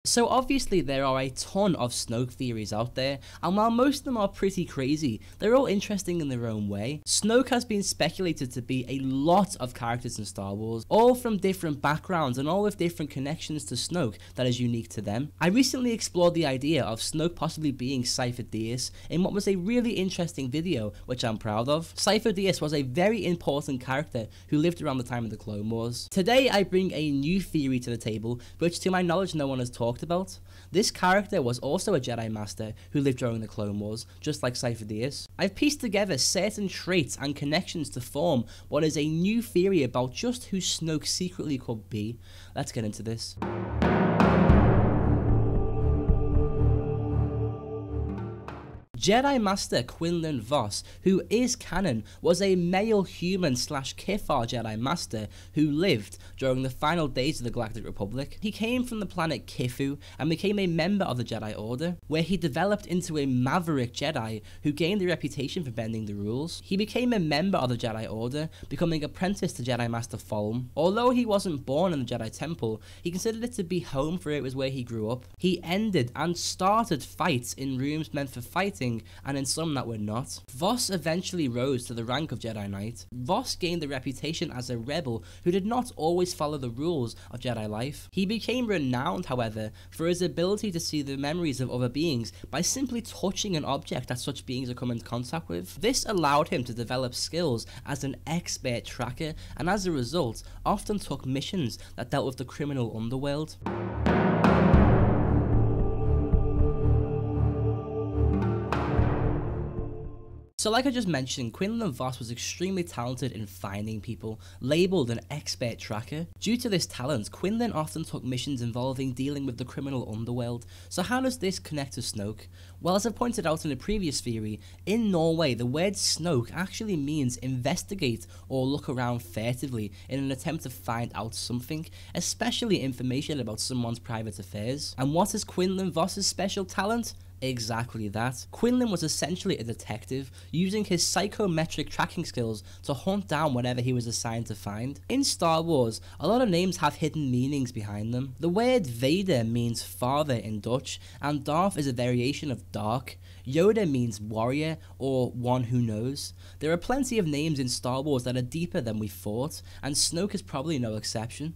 So obviously there are a ton of Snoke theories out there, and while most of them are pretty crazy, they're all interesting in their own way. Snoke has been speculated to be a lot of characters in Star Wars, all from different backgrounds and all with different connections to Snoke that is unique to them. I recently explored the idea of Snoke possibly being sifo-dyas in what was a really interesting video, which I'm proud of. Sifo-dyas was a very important character who lived around the time of the Clone Wars. Today I bring a new theory to the table, which to my knowledge no one has talked about. This character was also a Jedi Master who lived during the Clone Wars, just like sifo-dyas. I've pieced together certain traits and connections to form what is a new theory about just who Snoke secretly could be. Let's get into this. Jedi Master Quinlan Vos, who is canon, was a male human / Kithar Jedi Master who lived during the final days of the Galactic Republic. He came from the planet Kifu and became a member of the Jedi Order, where he developed into a maverick Jedi who gained a reputation for bending the rules. He became a member of the Jedi Order, becoming apprenticed to Jedi Master Fulham. Although he wasn't born in the Jedi Temple, he considered it to be home, for it was where he grew up. He ended and started fights in rooms meant for fighting and in some that were not. Vos eventually rose to the rank of Jedi Knight. Vos gained a reputation as a rebel who did not always follow the rules of Jedi life. He became renowned, however, for his ability to see the memories of other beings by simply touching an object that such beings are come into contact with. This allowed him to develop skills as an expert tracker, and as a result, often took missions that dealt with the criminal underworld. So like I just mentioned, Quinlan Vos was extremely talented in finding people, labelled an expert tracker. Due to this talent, Quinlan often took missions involving dealing with the criminal underworld. So how does this connect to Snoke? Well, as I pointed out in a previous theory, in Norway the word Snoke actually means investigate or look around furtively in an attempt to find out something, especially information about someone's private affairs. And what is Quinlan Vos's special talent? Exactly that. Quinlan was essentially a detective, using his psychometric tracking skills to hunt down whatever he was assigned to find. In Star Wars, a lot of names have hidden meanings behind them. The word Vader means father in Dutch, and Darth is a variation of dark. Yoda means warrior, or one who knows. There are plenty of names in Star Wars that are deeper than we thought, and Snoke is probably no exception.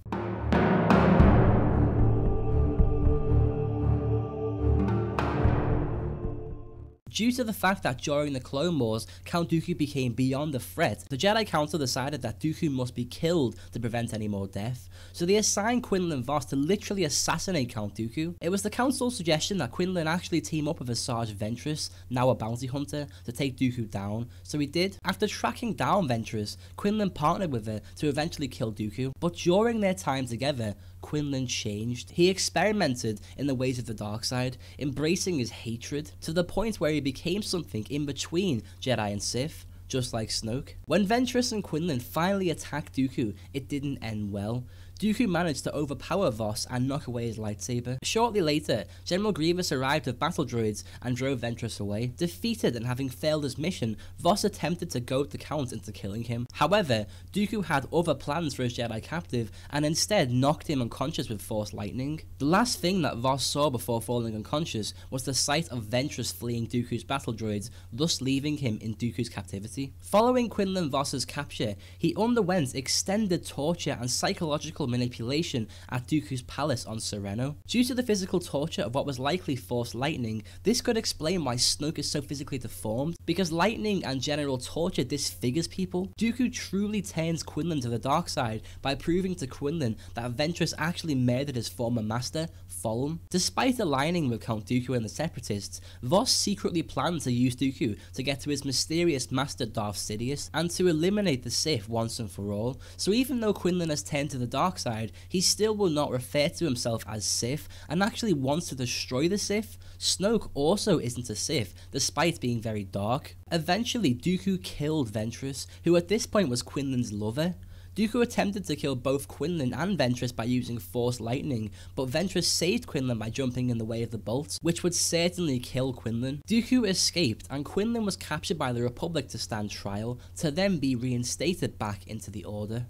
Due to the fact that during the Clone Wars, Count Dooku became beyond a threat, the Jedi Council decided that Dooku must be killed to prevent any more death. So they assigned Quinlan Vos to literally assassinate Count Dooku. It was the Council's suggestion that Quinlan actually team up with Asajj Ventress, now a bounty hunter, to take Dooku down. So he did. After tracking down Ventress, Quinlan partnered with her to eventually kill Dooku. But during their time together, Quinlan changed. He experimented in the ways of the dark side, embracing his hatred, to the point where he became something in between Jedi and Sith, just like Snoke. When Ventress and Quinlan finally attacked Dooku, it didn't end well. Dooku managed to overpower Vos and knock away his lightsaber. Shortly later, General Grievous arrived with battle droids and drove Ventress away. Defeated and having failed his mission, Vos attempted to goad the Count into killing him. However, Dooku had other plans for his Jedi captive and instead knocked him unconscious with Force lightning. The last thing that Vos saw before falling unconscious was the sight of Ventress fleeing Dooku's battle droids, thus leaving him in Dooku's captivity. Following Quinlan Vos's capture, he underwent extended torture and psychological manipulation at Dooku's palace on Sereno. Due to the physical torture of what was likely Force lightning, this could explain why Snoke is so physically deformed, because lightning and general torture disfigures people. Dooku truly turns Quinlan to the dark side by proving to Quinlan that Ventress actually murdered his former master, Fulham. Despite aligning with Count Dooku and the Separatists, Vos secretly planned to use Dooku to get to his mysterious master Darth Sidious and to eliminate the Sith once and for all. So even though Quinlan has turned to the dark side, he still will not refer to himself as Sith and actually wants to destroy the Sith. Snoke also isn't a Sith, despite being very dark. Eventually, Dooku killed Ventress, who at this point was Quinlan's lover. Dooku attempted to kill both Quinlan and Ventress by using Force lightning, but Ventress saved Quinlan by jumping in the way of the bolt, which would certainly kill Quinlan. Dooku escaped, and Quinlan was captured by the Republic to stand trial, to then be reinstated back into the Order.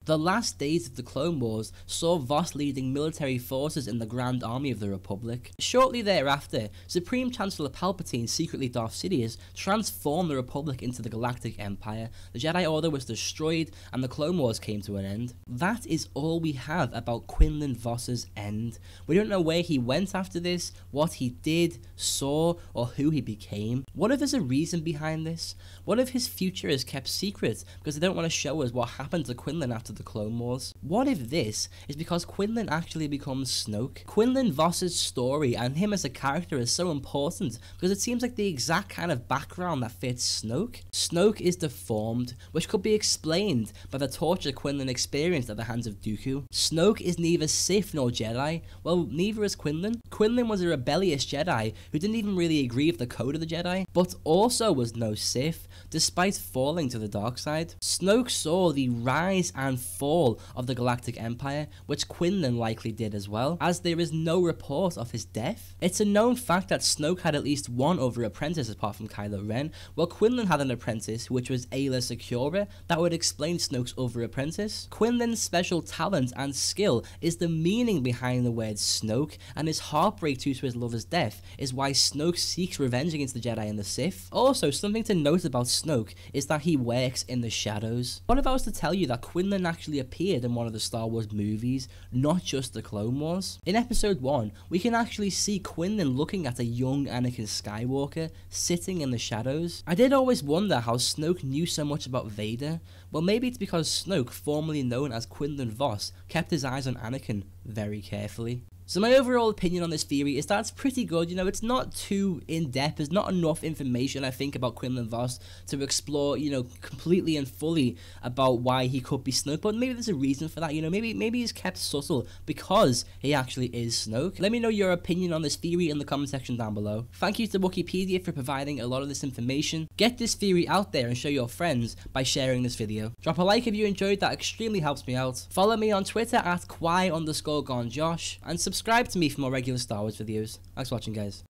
The last days of the Clone Wars saw Vos leading military forces in the Grand Army of the Republic. Shortly thereafter, Supreme Chancellor Palpatine, secretly Darth Sidious, transformed the Republic into the Galactic Empire, the Jedi Order was destroyed, and the Clone Wars came to an end. That is all we have about Quinlan Vos's end. We don't know where he went after this, what he did, saw, or who he became. What if there's a reason behind this? What if his future is kept secret because they don't want to show us what happened to Quinlan after the Clone Wars? What if this is because Quinlan actually becomes Snoke? Quinlan Vos's story and him as a character is so important because it seems like the exact kind of background that fits Snoke. Snoke is deformed, which could be explained by the torture Quinlan experienced at the hands of Dooku. Snoke is neither Sith nor Jedi. Well, neither is Quinlan. Quinlan was a rebellious Jedi who didn't even really agree with the code of the Jedi, but also was no Sith, despite falling to the dark side. Snoke saw the rise and fall of the Galactic Empire, which Quinlan likely did as well, as there is no report of his death. It's a known fact that Snoke had at least one other apprentice apart from Kylo Ren, while Quinlan had an apprentice which was Aayla Secura. That would explain Snoke's other apprentice. Quinlan's special talent and skill is the meaning behind the word Snoke, and his heartbreak due to his lover's death is why Snoke seeks revenge against the Jedi and the Sith. Also, something to note about Snoke is that he works in the shadows. What if I was to tell you that Quinlan actually appeared in one of the Star Wars movies, not just the Clone Wars? In episode 1, we can actually see Quinlan looking at a young Anakin Skywalker sitting in the shadows. I did always wonder how Snoke knew so much about Vader. Well, maybe it's because Snoke, formerly known as Quinlan Vos, kept his eyes on Anakin very carefully. So my overall opinion on this theory is that it's pretty good. You know, it's not too in-depth. There's not enough information, I think, about Quinlan Vos to explore, you know, completely and fully about why he could be Snoke. But maybe there's a reason for that. You know, maybe he's kept subtle because he actually is Snoke. Let me know your opinion on this theory in the comment section down below. Thank you to Wikipedia for providing a lot of this information. Get this theory out there and show your friends by sharing this video. Drop a like if you enjoyed, that extremely helps me out. Follow me on Twitter at Qui_GonJosh and subscribe to me for more regular Star Wars videos. Thanks for watching, guys.